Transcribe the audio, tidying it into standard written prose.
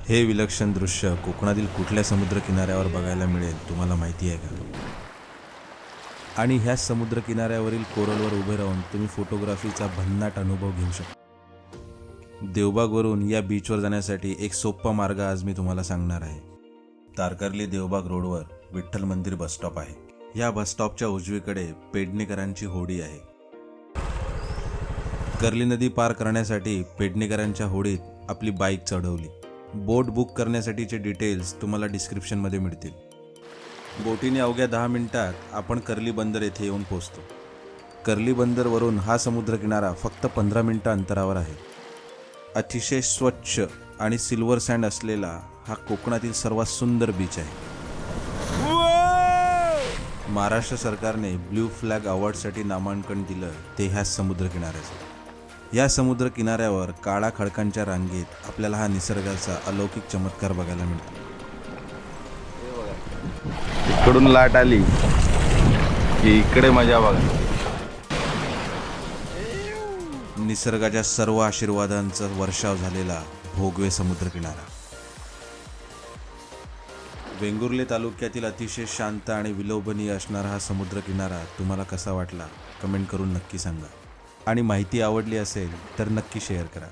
हे विलक्षण दृश्य कोकणातील कुठल्या समुद्रकिनाऱ्यावर बघायला मिळेल तुम्हाला माहिती आहे का? आणि ह्या समुद्रकिनाऱ्यावरील कोरलवर उभे राहून तुम्ही फोटोग्राफीचा भन्नाट अनुभव घेऊ शकता। देवबागवरून या बीचवर जाण्यासाठी एक सोपा मार्ग आज मी तुम्हाला सांगणार आहे। तारकर्ली देवबाग रोडवर विठ्ठल मंदिर बस स्टॉप आहे। या बस स्टॉपच्या उजवीकडे पेडणेकरांची होडी आहे। कर्ली नदी पार करण्यासाठी पेडणेकरांच्या होडीत आपली बाईक चढवली। बोट बुक करण्यासाठीचे डिटेल्स तुम्हाला डिस्क्रिप्शनमध्ये मिळतील। बोटीने अवघ्या 10 मिनिटात आपण कर्ली बंदर येथे येऊन पोहोचतो। कर्ली बंदरवरून हा समुद्रकिनारा फक्त 15 मिनिटं अंतरावर आहे। अतिशय स्वच्छ आणि सिल्वर सँड असलेला हा कोकणातील सर्वात सुंदर बीच आहे। महाराष्ट्र सरकारने ब्ल्यू फ्लॅग अवॉर्डसाठी नामांकन दिलं ते ह्या समुद्रकिनाऱ्याचं। या समुद्र किनाऱ्यावर काळा खडकांच्या रांगेत आपल्याला हा निसर्गाचा अलौकिक चमत्कार बघायला मिळतो। इकडून लाट आली की इकडे मजा बघा। निसर्गाच्या सर्व आशीर्वादांचा वर्षाव झालेला भोगवे समुद्रकिनारा। वेंगुर्ले तालुक्यातील अतिशय शांत आणि विलोभनीय असणारा हा समुद्रकिनारा तुम्हाला कसा वाटला कमेंट करून नक्की सांगा। आणि माहिती आवडली असेल तर नक्की शेअर करा।